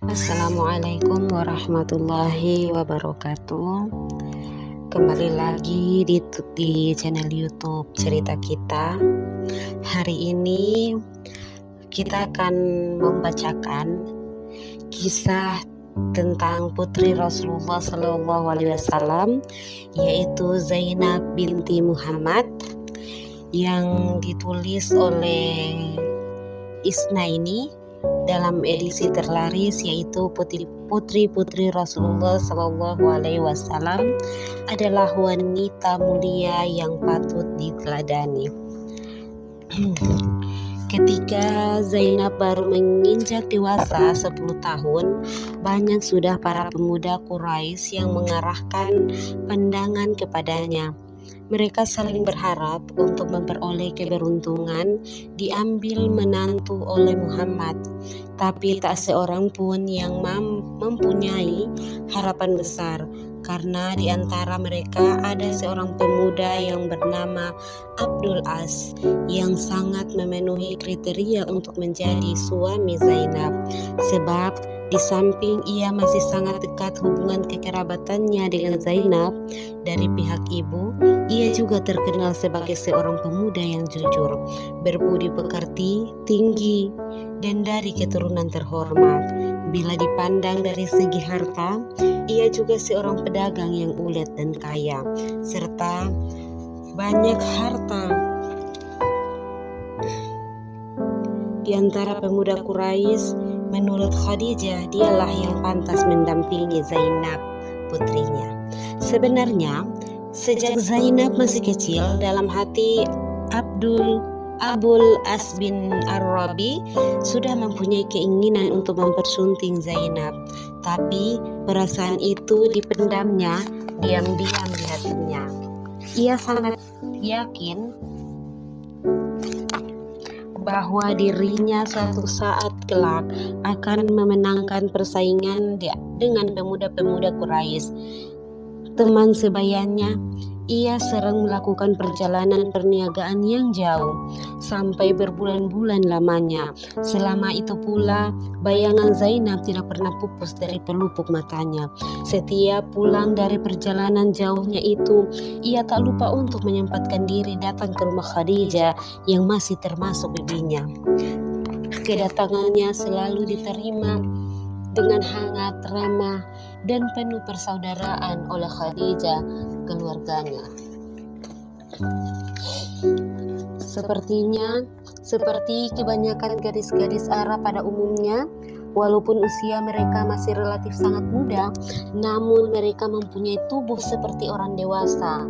Assalamualaikum warahmatullahi wabarakatuh. Kembali lagi di channel YouTube Cerita Kita. Hari ini kita akan membacakan kisah tentang putri Rasulullah SAW, yaitu Zainab binti Muhammad, yang ditulis oleh Isnaini dalam edisi terlaris, yaitu putri-putri Rasulullah SAW adalah wanita mulia yang patut diteladani. Ketika Zainab baru menginjak dewasa 10 tahun, banyak sudah para pemuda Quraisy yang mengarahkan pandangan kepadanya. Mereka saling berharap untuk memperoleh keberuntungan diambil menantu oleh Muhammad, tapi tak seorang pun yang mempunyai harapan besar, karena di antara mereka ada seorang pemuda yang bernama Abdul As yang sangat memenuhi kriteria untuk menjadi suami Zainab, sebab di samping ia masih sangat dekat hubungan kekerabatannya dengan Zainab dari pihak ibu, ia juga terkenal sebagai seorang pemuda yang jujur, berbudi pekerti, tinggi, dan dari keturunan terhormat. Bila dipandang dari segi harta, ia juga seorang pedagang yang ulet dan kaya, serta banyak harta. Di antara pemuda Quraisy, menurut Khadijah, dialah yang pantas mendampingi Zainab, putrinya. Sebenarnya, sejak Zainab masih kecil, dalam hati Abul As bin Ar-Rabi sudah mempunyai keinginan untuk mempersunting Zainab, tapi perasaan itu dipendamnya diam-diam di hatinya. Ia sangat yakin bahwa dirinya suatu saat kelak akan memenangkan persaingan dengan pemuda-pemuda Quraisy. Teman sebayanya, ia sering melakukan perjalanan perniagaan yang jauh, sampai berbulan-bulan lamanya. Selama itu pula, bayangan Zainab tidak pernah pupus dari pelupuk matanya. Setiap pulang dari perjalanan jauhnya itu, ia tak lupa untuk menyempatkan diri datang ke rumah Khadijah yang masih termasuk bibinya. Kedatangannya selalu diterima dengan hangat, ramah, dan penuh persaudaraan oleh Khadijah keluarganya. Seperti kebanyakan gadis-gadis Arab pada umumnya, walaupun usia mereka masih relatif sangat muda, namun mereka mempunyai tubuh seperti orang dewasa.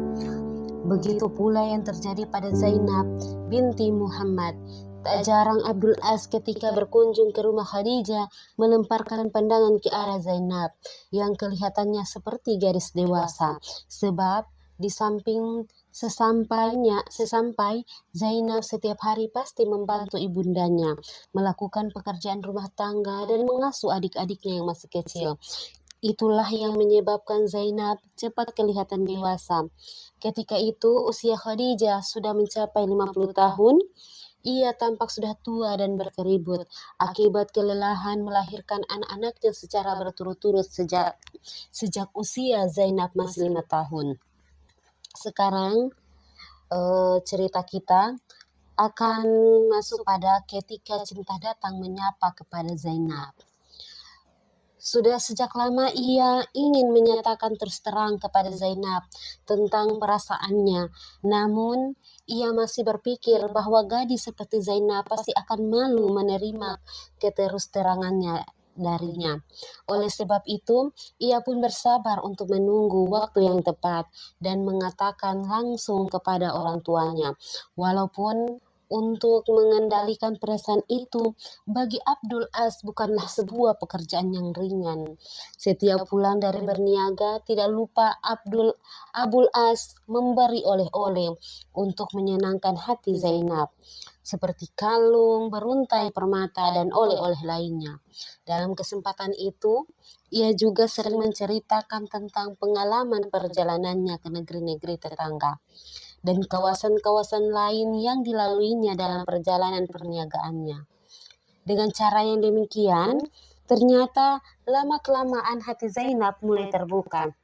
Begitu pula yang terjadi pada Zainab binti Muhammad. Tak jarang Abdul As ketika berkunjung ke rumah Khadijah melemparkan pandangan ke arah Zainab yang kelihatannya seperti gadis dewasa, sebab sesampai Zainab setiap hari pasti membantu ibundanya melakukan pekerjaan rumah tangga dan mengasuh adik-adiknya yang masih kecil. Itulah yang menyebabkan Zainab cepat kelihatan dewasa. Ketika itu usia Khadijah sudah mencapai 50 tahun. Ia tampak sudah tua dan berkeribut akibat kelelahan melahirkan anak-anaknya secara berturut-turut sejak usia Zainab masih 5 tahun. Sekarang cerita kita akan masuk pada ketika cinta datang menyapa kepada Zainab. Sudah sejak lama ia ingin menyatakan terus terang kepada Zainab tentang perasaannya, namun ia masih berpikir bahwa gadis seperti Zainab pasti akan malu menerima keterus-terangannya darinya. Oleh sebab itu, ia pun bersabar untuk menunggu waktu yang tepat dan mengatakan langsung kepada orang tuanya. Walaupun untuk mengendalikan perasaan itu bagi Abdul As bukanlah sebuah pekerjaan yang ringan. Setiap pulang dari berniaga, tidak lupa Abul As memberi oleh-oleh untuk menyenangkan hati Zainab, seperti kalung, beruntai permata, dan oleh-oleh lainnya. Dalam kesempatan itu, ia juga sering menceritakan tentang pengalaman perjalanannya ke negeri-negeri tetangga dan kawasan-kawasan lain yang dilaluinya dalam perjalanan perniagaannya. Dengan cara yang demikian, Ternyata lama-kelamaan hati Zainab mulai terbuka.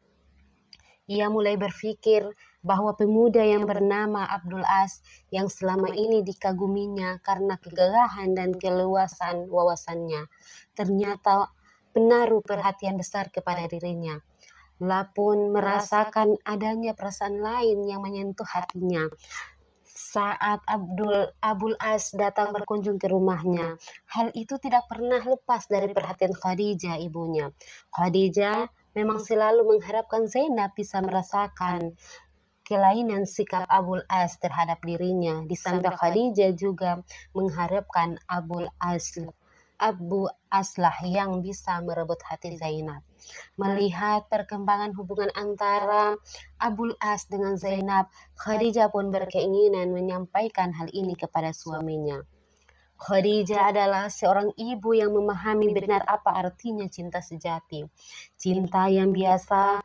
Ia mulai berpikir bahwa pemuda yang bernama Abdul As yang selama ini dikaguminya karena kegagahan dan keluasan wawasannya, ternyata menaruh perhatian besar kepada dirinya. La pun merasakan adanya perasaan lain yang menyentuh hatinya. Saat Abul As datang berkunjung ke rumahnya, hal itu tidak pernah lepas dari perhatian Khadijah, ibunya. Khadijah memang selalu mengharapkan Zainab bisa merasakan kelainan sikap Abul As terhadap dirinya. Di samping Khadijah juga mengharapkan Abu Aslah yang bisa merebut hati Zainab. Melihat perkembangan hubungan antara Abul As dengan Zainab, Khadijah pun berkeinginan menyampaikan hal ini kepada suaminya. Khadijah adalah seorang ibu yang memahami benar apa artinya cinta sejati. Cinta yang biasa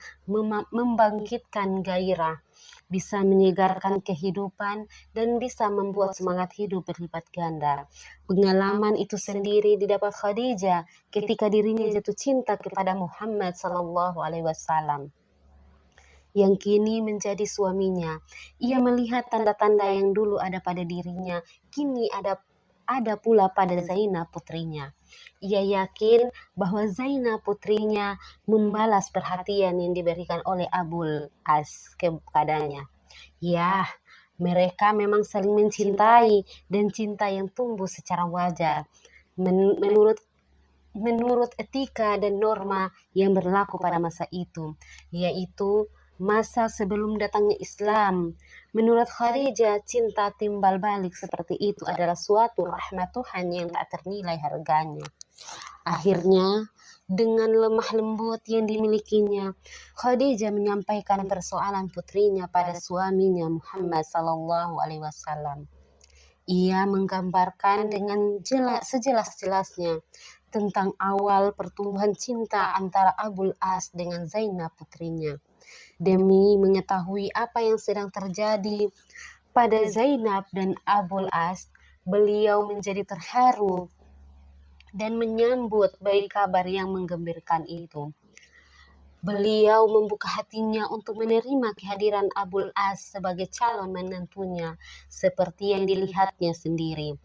membangkitkan gairah, bisa menyegarkan kehidupan, dan bisa membuat semangat hidup berlipat ganda. Pengalaman itu sendiri didapat Khadijah ketika dirinya jatuh cinta kepada Muhammad SAW yang kini menjadi suaminya. Ia melihat tanda-tanda yang dulu ada pada dirinya, kini ada pula pada Zainab putrinya. Ia yakin bahwa Zainab putrinya membalas perhatian yang diberikan oleh Abul As kepadanya. Ya, mereka memang saling mencintai dan cinta yang tumbuh secara wajar. Menurut etika dan norma yang berlaku pada masa itu, yaitu masa sebelum datangnya Islam. Menurut Khadijah, cinta timbal balik seperti itu adalah suatu rahmat Tuhan yang tak ternilai harganya. Akhirnya, dengan lemah lembut yang dimilikinya, Khadijah menyampaikan persoalan putrinya pada suaminya Muhammad SAW. Ia menggambarkan dengan sejelas-jelasnya tentang awal pertumbuhan cinta antara Abul As dengan Zainab putrinya. Demi mengetahui apa yang sedang terjadi pada Zainab dan Abul As, beliau menjadi terharu dan menyambut baik kabar yang menggembirakan itu. Beliau membuka hatinya untuk menerima kehadiran Abul As sebagai calon menantunya, seperti yang dilihatnya sendiri.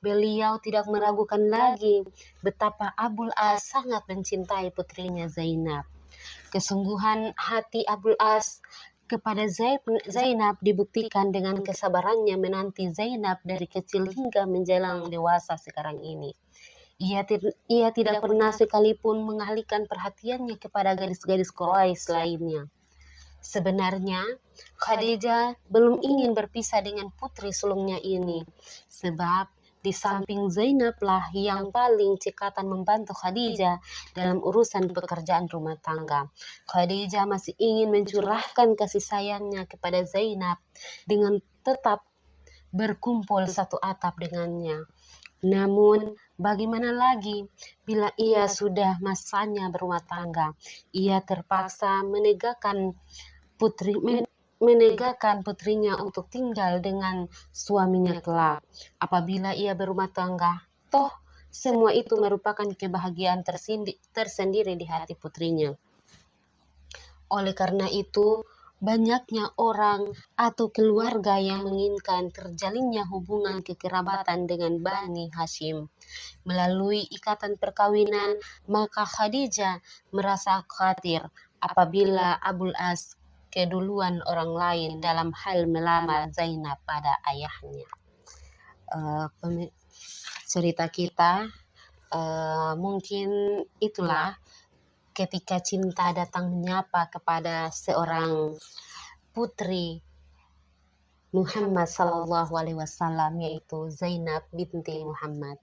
Beliau tidak meragukan lagi betapa Abul As sangat mencintai putrinya Zainab. Kesungguhan hati Abul As kepada Zainab dibuktikan dengan kesabarannya menanti Zainab dari kecil hingga menjelang dewasa sekarang ini. Ia tidak pernah sekalipun mengalihkan perhatiannya kepada gadis-gadis Quraisy lainnya. Sebenarnya, Khadijah belum ingin berpisah dengan putri sulungnya ini, sebab di samping Zainab lah yang paling cekatan membantu Khadijah dalam urusan pekerjaan rumah tangga. Khadijah masih ingin mencurahkan kasih sayangnya kepada Zainab dengan tetap berkumpul satu atap dengannya. Namun, bagaimana lagi bila ia sudah masanya berumah tangga? Ia terpaksa menegakkan putrinya untuk tinggal dengan suaminya kelak. Apabila ia berumah tangga, toh semua itu merupakan kebahagiaan tersendiri di hati putrinya. Oleh karena itu, banyaknya orang atau keluarga yang menginginkan terjalinnya hubungan kekerabatan dengan Bani Hashim. Melalui ikatan perkawinan, maka Khadijah merasa khawatir apabila Abul As keduluan orang lain dalam hal melamar Zainab pada ayahnya. Cerita kita mungkin itulah ketika cinta datang menyapa kepada seorang putri Muhammad SAW, yaitu Zainab binti Muhammad.